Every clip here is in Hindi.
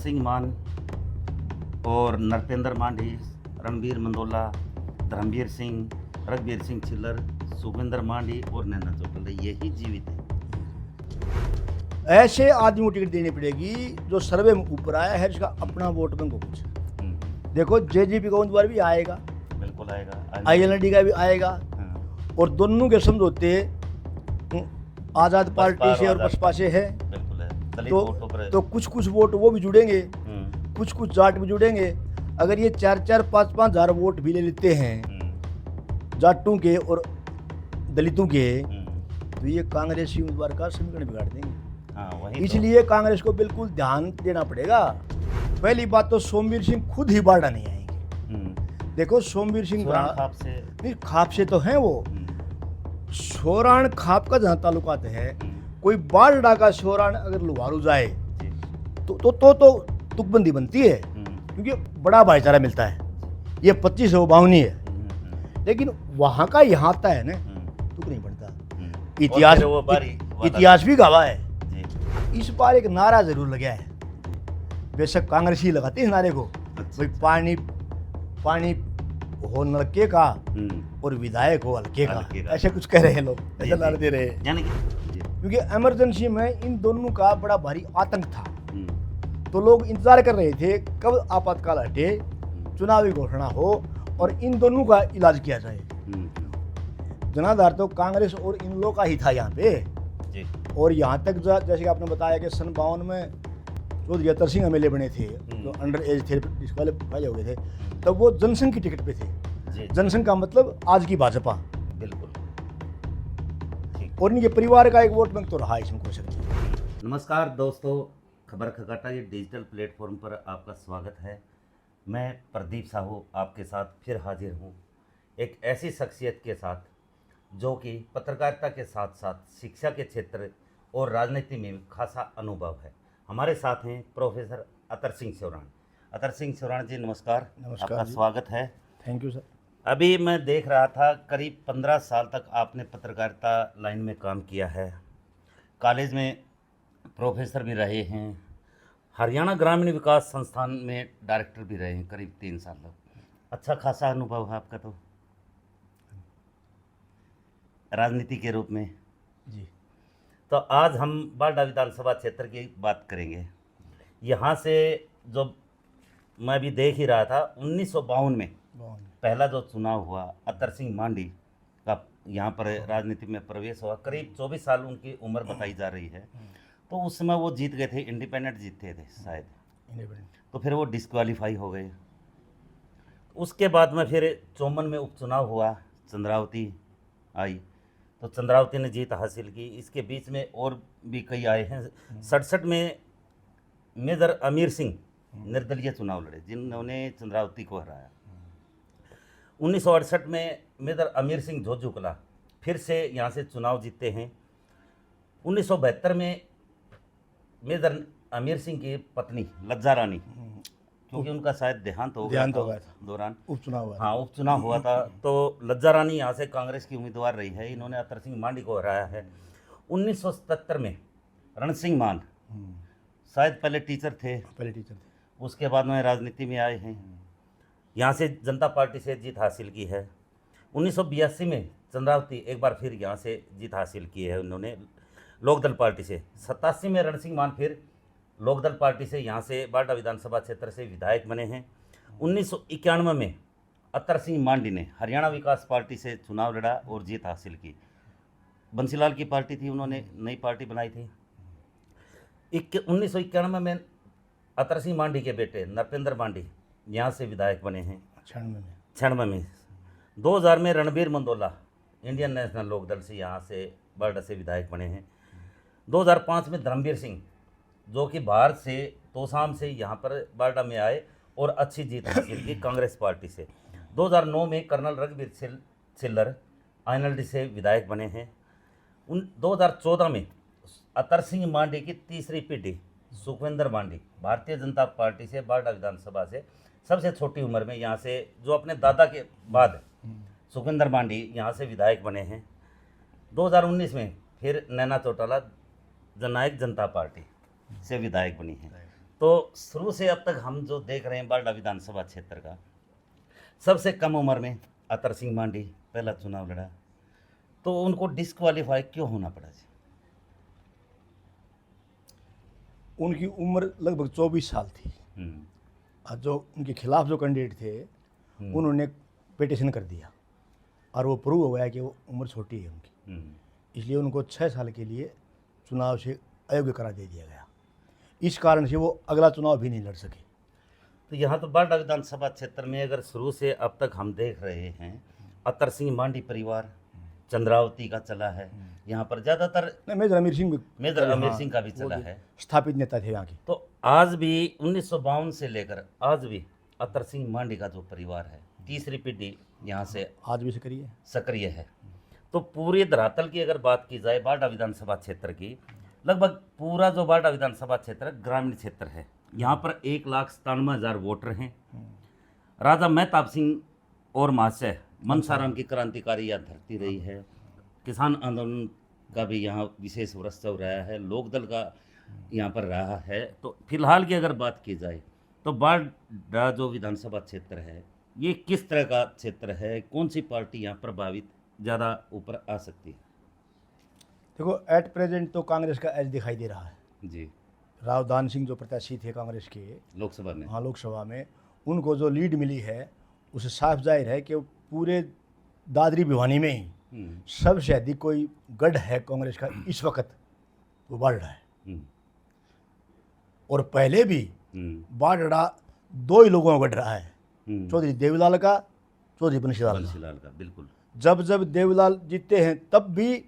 सिंह मान और नरपेंद्र मांडी, रणबीर मंदोला, धर्मवीर सिंह, रघुवीर सिंह छिल्लर, सुखविंदर मांडी और नैना चौटाला यही जीवित है। ऐसे आदमी को टिकट देनी पड़ेगी जो सर्वे में ऊपर आया है, जिसका अपना वोट बैंक हो कुछ। देखो जेजेपी का उम्मीदवार भी आएगा, बिल्कुल आएगा, आईएलएनडी का भी आएगा। और दोनों के समझौते आजाद पार्टी से और बसपा से है। बिल्कुल है। तो कुछ कुछ वोट वो भी जुड़ेंगे, कुछ कुछ जाट भी जुड़ेंगे। अगर ये 4-4, 5-5 हजार वोट भी ले लेते हैं जाटों के और दलितों के, तो ये कांग्रेसी उम्मीदवार का समीकरण बिगाड़ देंगे। इसलिए कांग्रेस को बिल्कुल ध्यान देना पड़ेगा। पहली बात तो सोमवीर सिंह खुद ही बाड़ा नहीं आएंगे। देखो सोमवीर सिंह खाप से तो हैं वो, सोरान खाप का जहाँ ताल्लुकात है, कोई बारडा का सोरान अगर लुहारू जाए तो तुकबंदी बनती है, क्योंकि बड़ा भाईचारा मिलता है। ये 25 है वो 52 है, लेकिन वहाँ का यहाँ आता है ना, तुक नहीं बनता। इतिहास भी गवाह है। इस बार एक नारा जरूर लगा है, बेशक कांग्रेसी लगाते हैं नारे को, भाई पानी पानी हो नलके का और विधायक हो हल्के का, ऐसे कुछ कह रहे हैं लोग, ऐसा नारा दे रहे हैं। क्योंकि इमरजेंसी में इन दोनों का बड़ा भारी आतंक था, तो लोग इंतजार कर रहे थे कब आपातकाल हटे, चुनावी घोषणा हो और इन दोनों का इलाज किया जाए। जनाधार तो कांग्रेस और इन लोगों का ही था यहाँ पे। और यहाँ तक जैसे कि आपने बताया कि सन 52 में चौधरी अतर सिंह एमएलए बने थे, जो अंडर एज थे, डिस्क्वालीफाई हो गए थे, तब वो जनसंघ की टिकट पे थे। जनसंघ का मतलब आज की भाजपा। बिल्कुल। और इनके परिवार का एक वोट बैंक तो रहा इसमें, कोई शक नहीं। नमस्कार दोस्तों, खबर खगाटा ये डिजिटल प्लेटफॉर्म पर आपका स्वागत है। मैं प्रदीप साहू आपके साथ फिर हाजिर हूँ, एक ऐसी शख्सियत के साथ जो कि पत्रकारिता के साथ साथ शिक्षा के क्षेत्र और राजनीति में खासा अनुभव है। हमारे साथ हैं प्रोफेसर अतर सिंह सोराण। अतर सिंह सोराण जी नमस्कार, आपका स्वागत है। Thank you sir. अभी मैं देख रहा था करीब 15 साल तक आपने पत्रकारिता लाइन में काम किया है, कॉलेज में प्रोफेसर भी रहे हैं, हरियाणा ग्रामीण विकास संस्थान में डायरेक्टर भी रहे हैं करीब 3 साल तक। अच्छा खासा अनुभव है आपका तो राजनीति के रूप में जी। तो आज हम बारडा विधानसभा क्षेत्र की बात करेंगे। यहाँ से जो मैं भी देख ही रहा था, 1952 में पहला जो चुनाव हुआ, अतर सिंह मांडी का यहाँ पर राजनीति में प्रवेश हुआ। करीब 24 साल उनकी उम्र बताई जा रही है। तो उस समय वो जीत गए थे, इंडिपेंडेंट जीते थे शायद, तो फिर वो डिस्क्वालीफाई हो गए। उसके बाद में फिर 54 में उपचुनाव हुआ, चंद्रावती आई, तो चंद्रावती ने जीत हासिल की। इसके बीच में और भी कई आए हैं। 67 में मेजर अमीर सिंह निर्दलीय चुनाव लड़े, जिन्होंने चंद्रावती को हराया। 1968 में मेजर अमीर सिंह झोझुकला फिर से यहाँ से चुनाव जीतते हैं। 1972 में मेजर अमीर सिंह की पत्नी लज्जा रानी, क्योंकि उनका शायद देहांत हो गया था दौरान उपचुनाव हुआ। हाँ, उपचुनाव हुआ था, तो लज्जा रानी यहाँ से कांग्रेस की उम्मीदवार रही है। इन्होंने अतर सिंह मांडी को हराया है। 1977 में रण सिंह मान, शायद पहले टीचर थे, उसके बाद में राजनीति में आए हैं, यहाँ से जनता पार्टी से जीत हासिल की है। 1982 में चंद्रावती एक बार फिर यहाँ से जीत हासिल की है उन्होंने लोकदल पार्टी से। 87 में रण सिंह मान फिर लोकदल पार्टी से यहाँ से बारडा विधानसभा क्षेत्र से विधायक बने हैं। 1991 में अतर सिंह मांडी ने हरियाणा विकास पार्टी से चुनाव लड़ा और जीत हासिल की। बंसीलाल की पार्टी थी, उन्होंने नई पार्टी बनाई थी। 1991 में अतर सिंह मांडी के बेटे नरपेंद्र मांडी यहाँ से विधायक बने हैं 96 में। 2000 में रणबीर मंदोला इंडियन नेशनल लोकदल से यहाँ से बारडा से विधायक बने हैं। 2005 में धर्मवीर सिंह, जो कि बाहर से तोसाम से यहाँ पर बारडा में आए और अच्छी जीत हासिल की कांग्रेस पार्टी से। 2009 में कर्नल रघुवीर छिल्लर आईएनएलडी से विधायक बने हैं। 2014 में अतर सिंह मांडी की तीसरी पीढ़ी सुखविंदर मांडी भारतीय जनता पार्टी से बारडा विधानसभा से सबसे छोटी उम्र में यहाँ से, जो अपने दादा के बाद सुखविंदर मांडी यहाँ से विधायक बने हैं। 2019 में फिर नैना चौटाला जननायक जनता पार्टी से विधायक बनी है। तो शुरू से अब तक हम जो देख रहे हैं बारडा विधानसभा क्षेत्र का, सबसे कम उम्र में अतर सिंह मांडी पहला चुनाव लड़ा, तो उनको डिस्क्वालीफाई क्यों होना पड़ा जी? उनकी उम्र लगभग 24 साल थी। और जो उनके खिलाफ जो कैंडिडेट थे उन्होंने पिटिशन कर दिया और वो प्रूव हो गया कि वो उम्र छोटी है उनकी, इसलिए उनको 6 साल के लिए चुनाव से अयोग्य करा दे दिया गया। इस कारण से वो अगला चुनाव भी नहीं लड़ सके। तो यहाँ तो बारडा विधानसभा क्षेत्र में अगर शुरू से अब तक हम देख रहे हैं, अतर सिंह मांडी परिवार चंद्रावती का चला है, यहाँ पर ज़्यादातर मेजर अमीर सिंह का भी चला है, स्थापित नेता थे यहाँ के। तो आज भी 1952 से लेकर आज भी अतर सिंह मांडी का जो परिवार है, तीसरी पीढ़ी यहाँ से आज भी सक्रिय है। तो पूरे धरातल की अगर बात की जाए बारडा विधानसभा क्षेत्र की, लगभग पूरा जो बारडा विधानसभा क्षेत्र ग्रामीण क्षेत्र है, यहाँ पर 1,97,000 वोटर हैं। राजा मेहताब सिंह और महाशय मनसाराम की क्रांतिकारी यहाँ धरती रही है, किसान आंदोलन का भी यहाँ विशेष उत्सव रहा है, लोकदल का यहाँ पर रहा है। तो फिलहाल की अगर बात की जाए तो बारडा जो विधानसभा क्षेत्र है ये किस तरह का क्षेत्र है, कौन सी पार्टी यहाँ प्रभावित ज़्यादा ऊपर आ सकती है? देखो एट प्रेजेंट तो कांग्रेस का एज दिखाई दे रहा है जी। राव दान सिंह जो प्रत्याशी थे कांग्रेस के लोकसभा में, हाँ लोकसभा में, उनको जो लीड मिली है उससे साफ जाहिर है कि पूरे दादरी भिवानी में ही सबसे अधिक कोई गढ़ है कांग्रेस का इस वक्त वो बारडा है। और पहले भी बारडा 2 ही लोगों का गढ़ रहा है, चौधरी देवीलाल का, चौधरी बंसीलाल का। बिल्कुल। जब जब देवीलाल जीतते हैं तब भी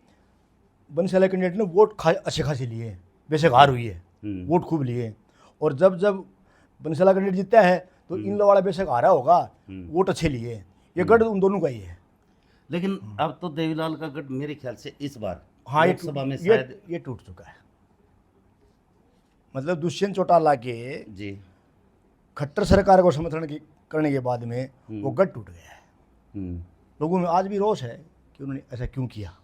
बंसीलाल कैंडिडेट ने वोट अच्छे खासे लिए, बेशक हार हुई है, वोट खूब लिए। और जब जब बंसीलाल कैंडिडेट जीतता है तो इन लोग वाला बेशक हारा होगा, वोट अच्छे लिए। ये गढ़ उन दोनों का ही है। लेकिन अब तो देवीलाल का गढ़ मेरे ख्याल से इस बार हाँ लोकसभा में शायद ये टूट चुका है। मतलब दुष्यंत चौटाला के जी खट्टर सरकार को समर्थन करने के बाद में वो गढ़ टूट गया है। लोगों में आज भी रोष है कि उन्होंने ऐसा क्यों किया।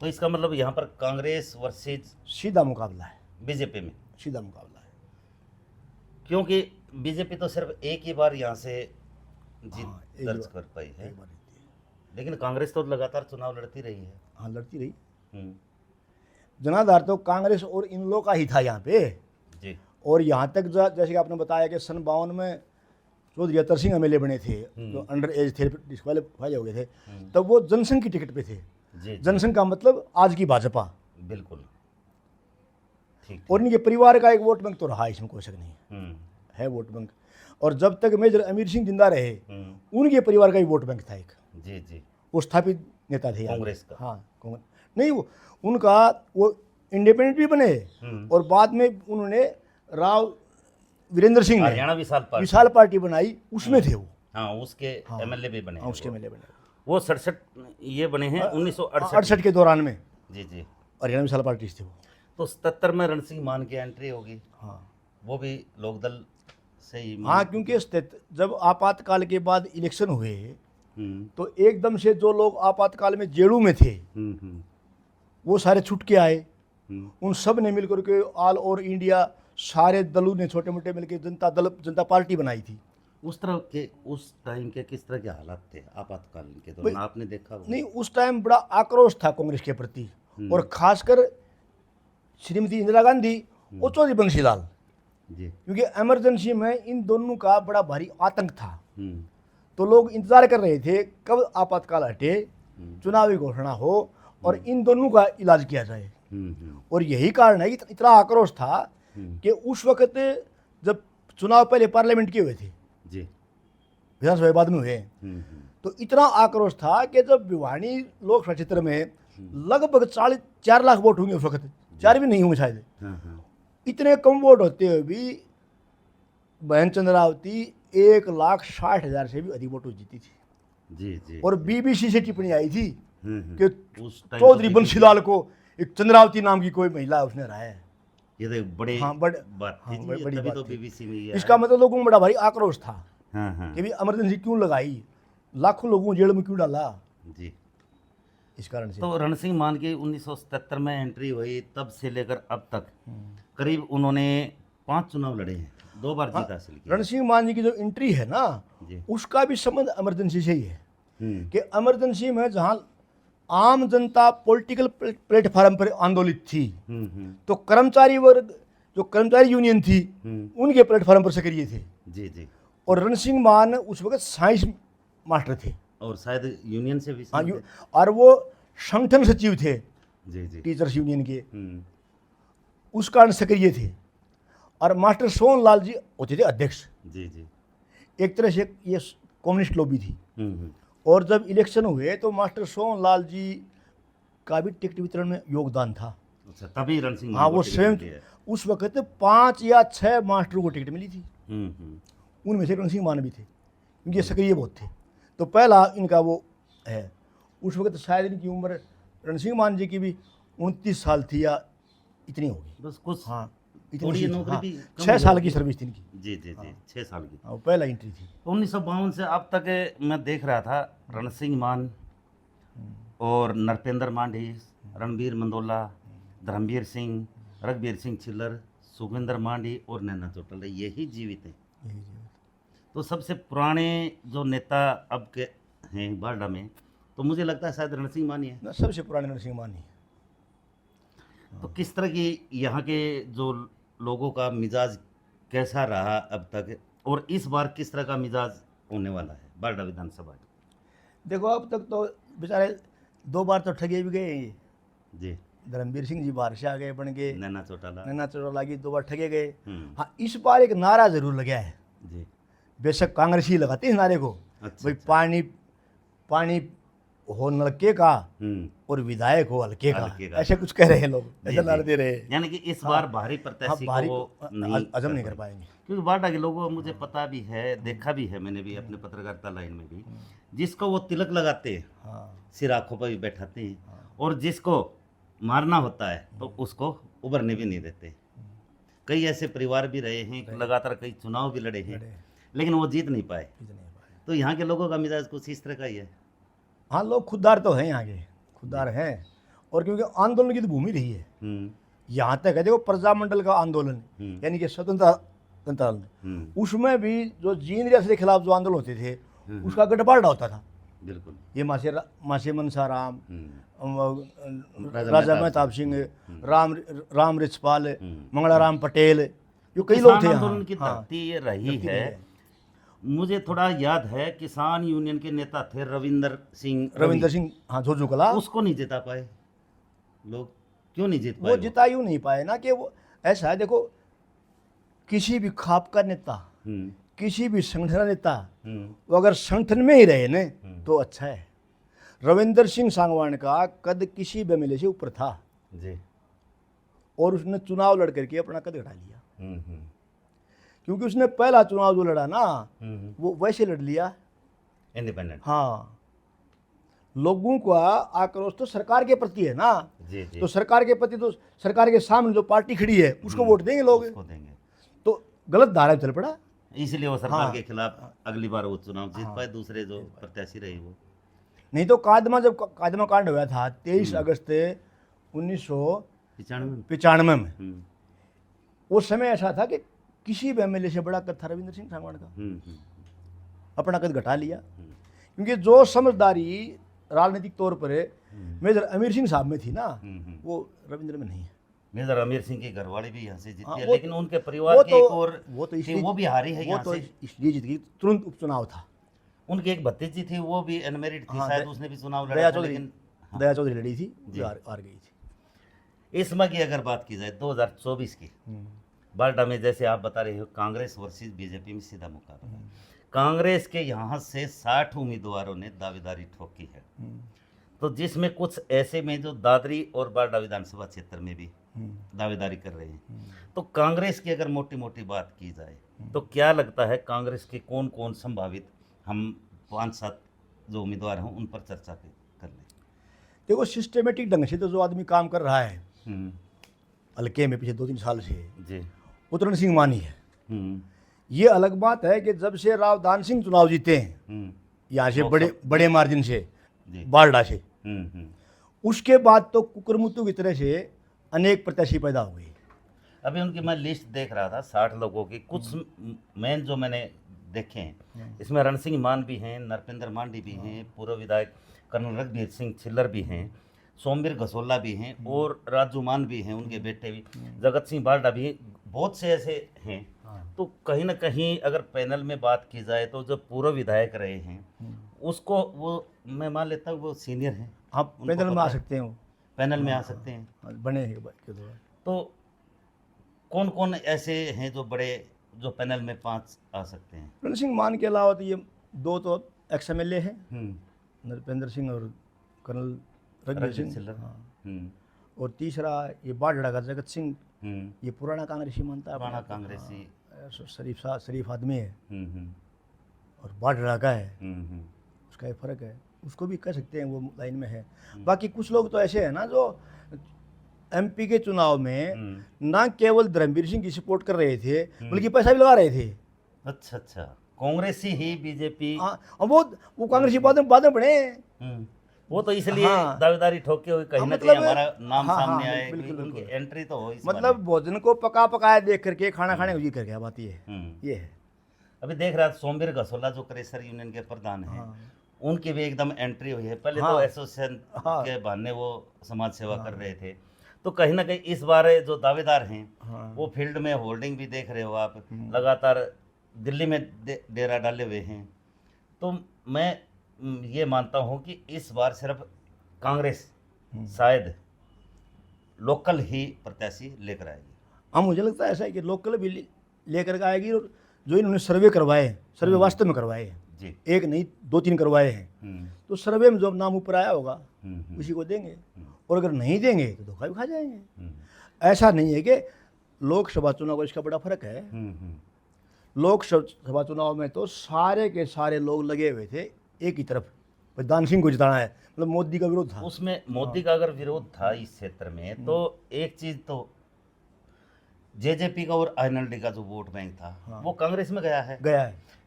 तो इसका मतलब यहाँ पर कांग्रेस वर्सेज सीधा मुकाबला है, बीजेपी में सीधा मुकाबला है, क्योंकि बीजेपी तो सिर्फ एक ही बार यहाँ से जीत दर्ज कर पाई है, लेकिन कांग्रेस तो लगातार चुनाव लड़ती रही है। हाँ लड़ती रही। जनाधार तो कांग्रेस और इन लोगों का ही था यहाँ पे जी। और यहाँ तक जैसे कि आपने बताया कि सन 52 में चौधरी अतर सिंह एमएलए बने थे, जो अंडर एज थे, डिस्क्वालीफाई हो गए थे, तब वो जनसंघ की टिकट पे थे। जनसंघ का मतलब आज की भाजपा। बिल्कुल ठीक। और इनके परिवार का एक वोट बैंक तो रहा, इसमें कोई शक नहीं है वोट बैंक। और जब तक मेजर अमीर सिंह जिंदा रहे उनके परिवार का ही वोट बैंक था एक। जी जी। वो स्थापित नेता थे कांग्रेस का। हाँ कांग्रेस नहीं, वो उनका वो इंडिपेंडेंट भी बने और बाद में उन्होंने राव वीरेंद्र सिंह ने हरियाणा विशाल पार्टी बनाई, उसमें थे वो। हाँ उसके एमएलए भी बने। हाँ उसके एमएलए बने वो 67 ये बने हैं 1968 के दौरान में। जी जी। हरियाणा विशाल पार्टी थे वो। तो 77 में रण सिंह मान की एंट्री होगी। हाँ वो भी लोकदल से ही। हाँ क्योंकि जब आपातकाल के बाद इलेक्शन हुए तो एकदम से जो लोग आपातकाल में जेड़ू में थे वो सारे छूट के आए। उन सब ने मिलकर के ऑल ओवर इंडिया सारे दलों ने छोटे मोटे मिलकर जनता पार्टी बनाई थी। उस तरह के उस टाइम के किस तरह के हालात थे आपातकालीन के दौरान, आपने देखा होगा? नहीं, उस टाइम बड़ा आक्रोश था कांग्रेस के प्रति, और खासकर श्रीमती इंदिरा गांधी और चौधरी बंसीलाल जी, क्योंकि इमरजेंसी में इन दोनों का बड़ा भारी आतंक था। तो लोग इंतजार कर रहे थे कब आपातकाल हटे, चुनावी घोषणा हो और इन दोनों का इलाज किया जाए। और यही कारण है कि इतना आक्रोश था कि उस वक्त जब चुनाव पहले पार्लियामेंट के हुए थे जी, विधानसभा बाद में हुए, तो इतना आक्रोश था कि जब भिवानी लोकसभा क्षेत्र में लगभग 4 लाख वोट होंगे उस वक्त, 4 भी नहीं होंगे शायद, इतने कम वोट होते हुए भी बहन चंद्रावती 1,60,000 से भी अधिक वोटों जीती थी। जी जी। और बीबीसी से टिप्पणी आई थी कि चौधरी बंसीलाल को एक चंद्रावती नाम की कोई महिला उसने हराया है। ये तो बड़े बात थी, बड़ी तभी बात तो थी। बीबीसी में ये इसका मतलब लोगों में बड़ा भारी आक्रोश था हाँ। कि भी इमरजेंसी क्यों लगाई, लाखों लोगों को जेल में क्यों डाला, जी। इस कारण से। तो रण सिंह मान की 1977 में एंट्री हुई, तब से लेकर अब तक करीब उन्होंने 5 चुनाव लड़े हैं, 2 बार जीत हासिल की। रण सिंह मान जी की जो एंट्री है ना, जी। उसका भी संबंध इमरजेंसी से ही है हम्म, कि इमरजेंसी में जहाँ आम जनता पॉलिटिकल प्लेटफॉर्म पर आंदोलित थी, तो कर्मचारी वर्ग, जो कर्मचारी यूनियन थी, उनके प्लेटफॉर्म पर सक्रिय थे। जी जी। और रण सिंह मान उस वक्त साइंस मास्टर थे। और शायद यूनियन से भी हाँ, संबंध है। और वो संगठन सचिव थे जी जी। टीचर्स यूनियन के, हम्म, उस कारण सक्रिय थे। और मास्टर सोहनलाल जी होते थे अध्यक्ष। जी जी। एक तरह से ये कम्युनिस्ट लॉबी थी। हम्म, और जब इलेक्शन हुए तो मास्टर सोहनलाल जी का भी टिकट वितरण में योगदान था। अच्छा, तभी रण सिंह हाँ, मान को वो टिकट स्वयं मिलती है। उस वक्त 5 या 6 मास्टरों को टिकट मिली थी, हम्म, उनमें से रण सिंह मान भी थे, क्योंकि ये सक्रिय बहुत थे। तो पहला इनका वो है। उस वक्त शायद इनकी उम्र रण सिंह मान जी की भी 29 साल थी या इतनी होगी। बस कुछ हाँ, थोड़ी सी थी। नौकरी हाँ, भी कम 6 हो साल गई की थी। सर्विस थी इनकी। जी जी जी, 6 साल की। हाँ, वो पहला एंट्री थी। 1952 से अब तक मैं देख रहा था, रण सिंह मान और नरपेंद्र मांझी, रणबीर मंदोला, धर्मवीर सिंह, रघुवीर सिंह छिल्लर, सुखविंदर मांझी और नैना चौटाला, यही जीवित हैं। तो सबसे पुराने जो नेता अब के हैं बारडा में, तो मुझे लगता है शायद रण सिंह मान ही है। ना, सबसे पुराने रण सिंह मान ही। तो किस तरह की यहाँ के जो लोगों का मिजाज कैसा रहा अब तक, और इस बार किस तरह का मिजाज होने वाला है बारडा विधानसभा? देखो, अब तक तो बेचारे 2 बार तो ठगे भी गए ये। जी। धर्मवीर सिंह जी बाहर से आ गए बन के, नैना चौटाला। नैना चौटाला की 2 बार ठगे गए। हम्म, हाँ, इस बार एक नारा जरूर लगा है। जी। बेशक कांग्रेसी लगाते हैं इस नारे को, अच्छा, भाई अच्छा। पानी पानी हो नलके का हम्म, और विधायक हो हल्के हल्के का, का। ऐसे कुछ कह रहे हैं लोग, जी, ऐसा नारा जी। दे रहे हैं। यानी कि इस बार भारी हाँ, प्रत्याशी को भारी वो नहीं हजम नहीं कर पाएंगे। क्योंकि बारडा के लोगों को मुझे पता भी है, देखा भी है मैंने भी अपने पत्रकारिता लाइन में भी, जिसको वो तिलक लगाते हैं, हाँ, सिर आंखों पर भी बैठाते हैं, और जिसको मारना होता है तो उसको उभरने भी नहीं देते। कई ऐसे परिवार भी रहे हैं, लगातार कई चुनाव भी लड़े हैं, लेकिन वो जीत नहीं पाए। तो यहाँ के लोगों का मिजाज कुछ इस तरह का ही है। हाँ, लोग खुददार तो हैं यहाँ के, खुददार हैं। और क्योंकि आंदोलन की तो भूमि रही है यहाँ तक है। देखो, प्रजामंडल का आंदोलन, यानी कि स्वतंत्रता आंदोलन, उसमें भी जो जींद रियासत के खिलाफ जो आंदोलन होते थे, उसका गठबाड़ा होता था। बिल्कुल। ये मासे मनसाराम, राजा राजा मेहताब मेहताब सिंह, राम रिछपाल, मंगलाराम पटेल, जो कई किसान लोग थे। आंदोलन की हाँ, धरती ये रही धरती है। है। मुझे थोड़ा याद है, किसान यूनियन के नेता थे रविंदर सिंह रविंदर सिंह, हाँ, झोझू कला, उसको नहीं जिता पाए लोग। क्यों नहीं जीत पाए वो जिता यूँ नहीं पाए ना, कि वो ऐसा है। देखो, किसी भी खाप का नेता, हम्म, किसी भी संगठन का नेता, हम्म, वो अगर संगठन में ही रहे न तो अच्छा है। रविंदर सिंह सांगवान का कद किसी भी एमएलए से ऊपर था, जी। और उसने चुनाव लड़ करके अपना कद घटा लिया, हम्म, क्योंकि उसने पहला चुनाव जो लड़ा ना, हम्म, वो वैसे लड़ लिया। इंडिपेंडेंट। हाँ, लोगों का आक्रोश तो सरकार के प्रति है ना, जी जी। तो सरकार के प्रति, तो सरकार के सामने जो पार्टी खड़ी है उसको वोट देंगे लोग। उसको देंगे, तो गलत धारा में चल पड़ा। इसलिए वो सरकार हाँ। के खिलाफ अगली बार वो चुनाव जीत पाए, दूसरे जो प्रत्याशी रहे वो। नहीं तो जब कादमा कांड हुआ था 23 अगस्त 1995 में, उस समय ऐसा था कि किसी भी एमएलए से बड़ा कद था रविंद्र सिंह सांगवान का, अपना कद घटा लिया। क्योंकि जो समझदारी राजनीतिक तौर पर मेजर अमीर सिंह साहब में थी ना, वो रविंद्र में नहीं है। मेजर अमीर सिंह के घरवाले भी यहाँ से जीते हाँ, हैं, वो- लेकिन उनके परिवार वो के तो- एक और वो तो थी, इसलिए- वो भी हारी है वो यहाँ तो से। इसलिए जीत गई, तुरंत उपचुनाव था। उनकी एक भतीजी थी, वो भी अनमेरिड थी, हाँ, शायद उसने भी चुनाव दया लड़ा था, चौधरी, लेकिन दया चौधरी लड़ी थी, वो हार गई थी। इस समय की अगर बात की जाए 2024 की, बारडा में जैसे आप बता रहे हो कांग्रेस वर्सेस बीजेपी में सीधा मुकाबला। कांग्रेस के यहाँ से 60 उम्मीदवारों ने दावेदारी ठोकी है, तो जिसमें कुछ ऐसे में जो दादरी और बारडा विधानसभा क्षेत्र में भी दावेदारी कर रहे हैं। तो कांग्रेस की अगर मोटी मोटी बात की जाए तो क्या लगता है, कांग्रेस के कौन कौन संभावित, हम 5-7 जो उम्मीदवार हैं उन पर चर्चा कर लें। देखो, सिस्टमेटिक ढंग से तो जो आदमी काम कर रहा है हल्के में पिछले 2-3 साल से, जी। वो तो रण सिंह मानी है। ये अलग बात है कि जब से रावधान सिंह चुनाव जीते हैं यहाँ से बड़े मार्जिन से, बारडा से, उसके बाद तो कुकरमुत्तू की तरह से अनेक प्रत्याशी पैदा हो गए। अभी उनकी मैं लिस्ट देख रहा था 60 लोगों की, कुछ मेन जो मैंने देखे हैं इसमें रण सिंह मान भी हैं, नरपिंदर मांडी भी हैं, पूर्व विधायक कर्नल रघुवीर सिंह छिल्लर भी हैं, सोमवीर घसोला भी हैं और राजू मान भी हैं, उनके बेटे भी, जगत सिंह बारडा भी, बहुत से ऐसे हैं। तो कहीं ना कहीं अगर पैनल में बात की जाए तो जो पूर्व विधायक रहे हैं उसको वो मैं मान लेता हूँ वो सीनियर हैं, आप पैनल में आ सकते हैं, पैनल में आ सकते हैं। बने हैं के दौरान। तो कौन कौन ऐसे हैं जो बड़े जो पैनल में 5 आ सकते हैं? रण सिंह मान के अलावा तो ये 2 तो एक्स MLA हैं, हम्म, नरपेंद्र सिंह और कर्नल रघुवीर रघुवीर सिंह। छिल्लर। हाँ। हम्म, और तीसरा ये बाढ़ड़ा का जगत सिंह, हम्म, ये पुराना कांग्रेसी मानता है, पुराना कांग्रेसी। शरीफ आदमी है, हम्म, और बाढ़ड़ा का है, हम्म, उसका एक फ़र्क है, उसको भी कह सकते हैं वो लाइन में है। बाकी कुछ लोग तो ऐसे हैं ना जो MP के चुनाव में ना केवल धर्मवीर सिंह की सपोर्ट कर रहे थे बल्कि पैसा भी लगा रहे थे। अच्छा अच्छा, कांग्रेसी ही बीजेपी। हाँ, और वो कांग्रेसी बाद में बने। वो तो इसलिए हाँ। दावेदारी ठोके हुए कहीं हाँ, ना मतलब कहीं हमारा नाम हाँ, सामने हाँ, आए, बिल्कुल, उनकी बिल्कुल। एंट्री तो हो इस मतलब भोजन को पका पकाया देख करके खाना खाने को जी करके आ बात ये है। हम्म। ये है। अभी देख रहा सोमवीर घसोला जो क्रेशर यूनियन के प्रधान हैं, उनकी भी एकदम एंट्री हुई है। पहले तो एसोसिएशन के बहाने वो समाज सेवा कर रहे थे, तो कहीं ना कहीं इस बार जो दावेदार हैं वो फील्ड में होल्डिंग भी देख रहे हो आप, लगातार दिल्ली में डेरा डाले हुए हैं। तो मैं ये मानता हूँ कि इस बार सिर्फ कांग्रेस शायद लोकल ही प्रत्याशी लेकर आएगी। हाँ, मुझे लगता है ऐसा है कि लोकल भी लेकर के आएगी, और जो इन्होंने सर्वे करवाए, सर्वे वास्तव में करवाए हैं जी, एक नहीं 2-3 करवाए हैं, तो सर्वे में जो नाम ऊपर आया होगा उसी को देंगे, और अगर नहीं देंगे तो धोखा भी खा जाएंगे। ऐसा नहीं है कि लोकसभा चुनाव का इसका बड़ा फर्क है। लोकसभा चुनाव में तो सारे के सारे लोग लगे हुए थे एक ही तरफ, दान सिंह को जिताना है, मतलब मोदी का विरोध था उसमें। मोदी का अगर विरोध था इस क्षेत्र में, तो एक चीज तो जेजेपी का और INLD का जो वोट बैंक था वो कांग्रेस में गया है।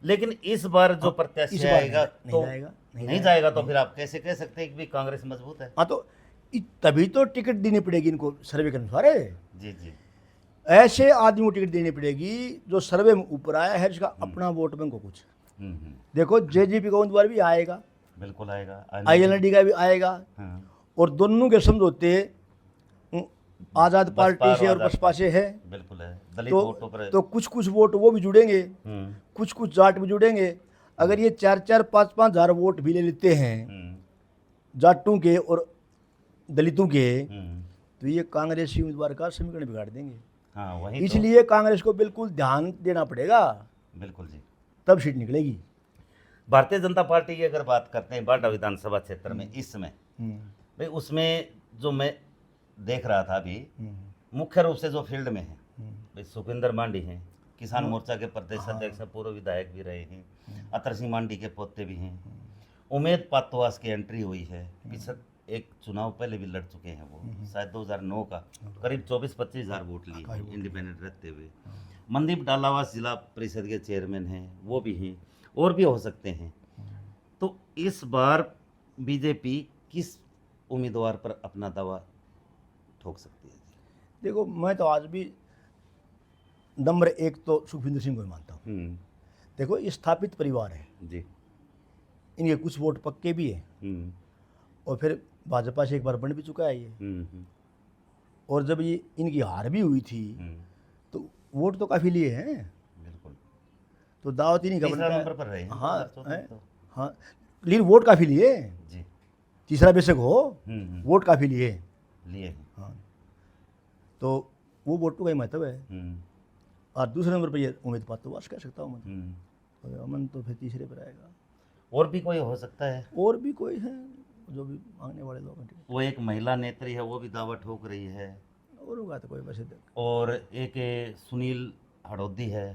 लेकिन इस बार जो प्रत्याशी आएगा तो नहीं जाएगा, तो फिर आप कैसे कह सकते हैं कि भी कांग्रेस मजबूत है? हाँ, तो तभी तो टिकट देनी पड़ेगी इनको सर्वे के अनुसार। जी जी, ऐसे आदमी को टिकट देनी पड़ेगी जो सर्वे में ऊपर आया है, जिसका अपना वोट बैंक को कुछ। देखो JJP का उम्मीदवार भी आएगा, बिल्कुल आएगा, INLD का भी आएगा, और दोनों के समझौते आज़ाद पार्टी से और बसपा से है। बिल्कुल है, दलित वोटों पर। तो कुछ कुछ वोट वो भी जुड़ेंगे, कुछ कुछ जाट भी जुड़ेंगे। अगर ये 4-4, 5-5 हज़ार वोट भी ले लेते हैं जाटों के और दलितों के, तो ये कांग्रेसी उम्मीदवार का समीकरण बिगाड़ देंगे। हाँ, वही इसलिए कांग्रेस को बिल्कुल ध्यान देना पड़ेगा। बिल्कुल जी, तब सीट निकलेगी। भारतीय जनता पार्टी की अगर बात करते हैं बांडा विधानसभा क्षेत्र में इस समय, भाई उसमें जो मैं देख रहा था अभी, मुख्य रूप से जो फील्ड में है भाई सुखविंदर मांडी हैं, किसान मोर्चा के प्रदेश अध्यक्ष, पूर्व विधायक भी रहे हैं, अतर सिंह मांडी के पोते भी हैं, उमेद पातवास की एंट्री हुई है, पिछले एक चुनाव पहले भी लड़ चुके हैं वो, शायद 2009 का, करीब 24-25 हज़ार वोट लिए इंडिपेंडेंट रहते हुए। मनदीप डालावास जिला परिषद के चेयरमैन हैं, वो भी हैं, और भी हो सकते हैं। तो इस बार बीजेपी किस उम्मीदवार पर अपना दावा ठोक सकती है? देखो, मैं तो आज भी नंबर 1 तो सुखविंदर सिंह को मानता हूँ। देखो, ये स्थापित परिवार है जी, इनके कुछ वोट पक्के भी हैं, और फिर भाजपा से एक बार बन भी चुका है ये। और जब ये इनकी हार भी हुई थी तो वोट तो काफ़ी लिए हैं। बिल्कुल, तो दावत ही नहीं तीसरा नंबर पर रहे हैं। हाँ, लेकिन वोट काफ़ी लिए जी, तीसरा बेशक हो, वोट काफ़ी लिए हैं। हाँ, तो वो वोटों का ही महत्व है। और दूसरे नंबर पर ये उम्मीद पातवास कह सकता हूँ मैं, और अमन तो फिर तीसरे पर आएगा। और भी कोई हो सकता है? और भी कोई है जो भी मांगने वाले लोग हैं। वो एक महिला नेत्री है, वो भी दावा ठोक रही है। और होगा तो कोई वैसे और एक सुनील हड़ौदी है,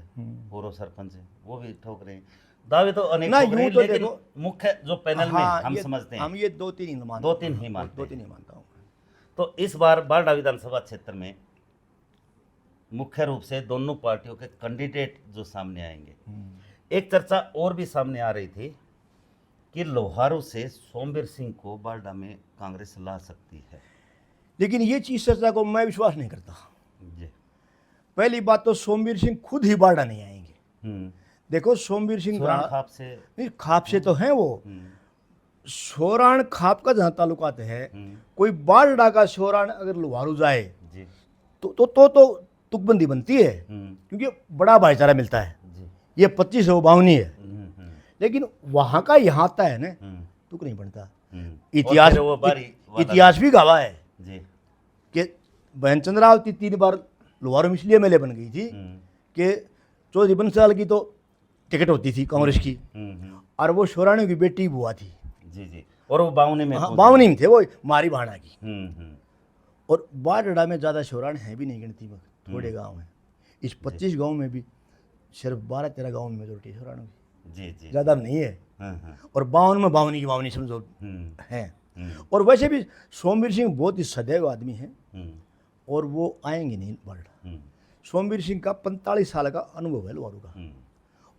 पूर्व सरपंच है, वो भी ठोक रहे हैं। दावे तो अनेक ठोक रहे हैं, तो लेकिन मुख्य जो पैनल में हम समझते हैं, हम ये 2-3 ही मानते हैं। 2-3 ही मानते हैं। 2-3 ही मानता हूँ। तो इस बार बारडा विधानसभा क्षेत्र में मुख्य रूप से दोनों पार्टियों के कैंडिडेट जो सामने आएंगे। एक चर्चा और भी सामने आ रही थी कि लोहारू से सोमवीर सिंह को बारडा में कांग्रेस ला सकती है, लेकिन ये चीज़ चर्चा को मैं विश्वास नहीं करता। जी, पहली बात तो सोमवीर सिंह खुद ही बारडा नहीं आएंगे। हम्म, देखो सोमवीर सिंह सोराण का खाप से। नहीं, खाप से तो है वो, हम्म, सोराण खाप का जहाँ ताल्लुकात है, हम्म, कोई बारडा का सोराण अगर लुहारू जाए जी। तो तुकबंदी बनती है, हम्म, क्योंकि बड़ा भाईचारा मिलता है। जी। ये 25 बावनी है, हम्म, लेकिन वहाँ का यहाँ आता है ना, हम्म, तुक नहीं बनता। हम्म। इतिहास और फिर वो बारी वाला- इतिहास भी गवाह है जी। कि बहन चंद्रावती 3 बार लोहारू में इसलिए एमएलए बन गई थी हम्म, कि चौधरी बंसीलाल की तो टिकट होती थी कांग्रेस की, और वो सोराणियों की बेटी बुआ थी। जी जी। और वो बावने में हाँ, पहुंचे। बावनी में थे वो, मारी भाणा की। हम्म, और बारडा में ज़्यादा शोराण है भी नहीं गिनती में, थोड़े गांव हैं। इस 25 गांव में भी सिर्फ 12-13 गांव में मेजोरिटी शोराण की, जी जी। ज़्यादा नहीं है। हाँ, हाँ। और 52 में बावनी की बावनी समझो है। और वैसे भी सोमवीर सिंह बहुत ही सदैव आदमी है, और वो आएंगे नहीं बारडा। सोमवीर सिंह का 45 साल का अनुभव है लोहारू का,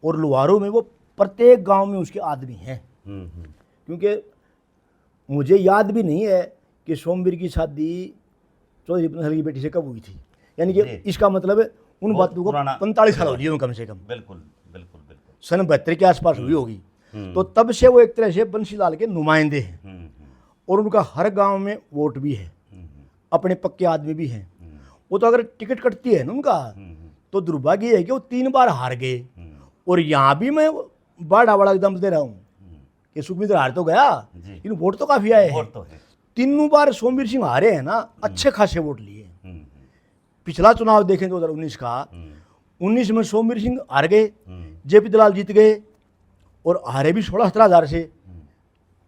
और लोहारू में वो प्रत्येक गांव में उसके आदमी हैं। क्योंकि मुझे याद भी नहीं है कि सोमवीर की शादी चौधरी बंसल की बेटी से कब हुई थी, यानी कि जी। इसका मतलब है उन बहुत बातों को पुराना 45 साल हो गए कम से कम, बिल्कुल बिल्कुल बिल्कुल। सन 72 के आसपास हुई होगी। तो तब से वो एक तरह से बंसीलाल के नुमाइंदे हैं, और उनका हर गांव में वोट भी है, अपने पक्के आदमी भी हैं। वो तो अगर टिकट कटती है ना उनका, तो दुर्भाग्य है कि वो 3 बार हार गए। और यहाँ भी मैं बड़ा बड़ा एकदम दे रहा हूँ कि सुखविंदर हार तो गया, जी। लेकिन वोट तो काफी आए हैं। वोट तो है। तीनों बार सोमवीर सिंह हारे हैं ना, अच्छे खासे वोट लिए हैं। पिछला चुनाव देखें 2019 का, 19 में सोमवीर सिंह हार गए, जेपी दलाल जीत गए, और हारे भी 16-17 हज़ार से।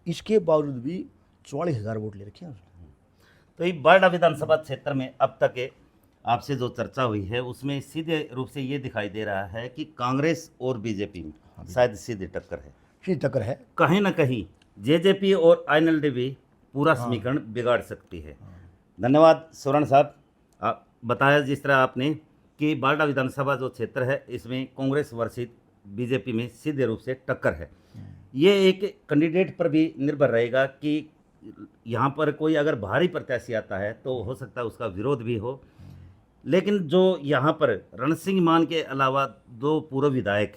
इसके बावजूद भी 44,000 वोट ले रखे हैं उसने। तो ये बारडा विधानसभा क्षेत्र में अब तक के आपसे जो चर्चा हुई है उसमें सीधे रूप से ये दिखाई दे रहा है कि कांग्रेस और बीजेपी में शायद सीधी टक्कर है। सीधी टक्कर है। कहीं ना कहीं जेजेपी और आईएनएलडी भी पूरा समीकरण बिगाड़ सकती है। धन्यवाद सोरण साहब, आप बताया जिस तरह आपने कि बारडा विधानसभा जो क्षेत्र है इसमें कांग्रेस वर्सेस बीजेपी में सीधे रूप से टक्कर है। ये एक कैंडिडेट पर भी निर्भर रहेगा कि यहाँ पर कोई अगर भारी प्रत्याशी आता है तो हो सकता है उसका विरोध भी हो, लेकिन जो यहाँ पर रण सिंह मान के अलावा 2 पूर्व विधायक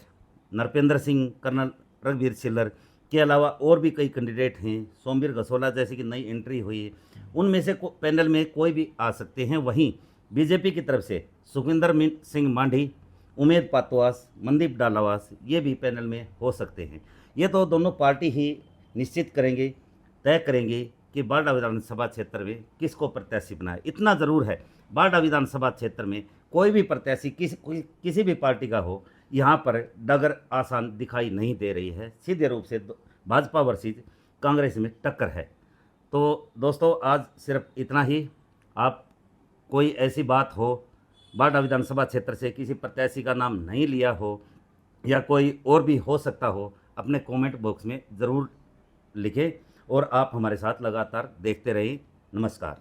नरपेंद्र सिंह, कर्नल रघुवीर छिल्लर के अलावा और भी कई कैंडिडेट हैं, सोमवीर घसोला जैसे कि नई एंट्री हुई है, उनमें से पैनल में कोई भी आ सकते हैं। वहीं बीजेपी की तरफ से सुखविंदर सिंह मांढी, उमेद पातवास, मनदीप डालावास ये भी पैनल में हो सकते हैं। ये तो दोनों पार्टी ही निश्चित करेंगे, तय करेंगे कि बारडा विधानसभा क्षेत्र में किसको प्रत्याशी बनाए। इतना ज़रूर है, बारडा विधानसभा क्षेत्र में कोई भी प्रत्याशी किसी भी पार्टी का हो, यहाँ पर डगर आसान दिखाई नहीं दे रही है। सीधे रूप से भाजपा वर्सेस कांग्रेस में टक्कर है। तो दोस्तों आज सिर्फ इतना ही। आप कोई ऐसी बात हो, बारडा विधानसभा क्षेत्र से किसी प्रत्याशी का नाम नहीं लिया हो या कोई और भी हो सकता हो, अपने कमेंट बॉक्स में ज़रूर लिखें, और आप हमारे साथ लगातार देखते रहिए। नमस्कार।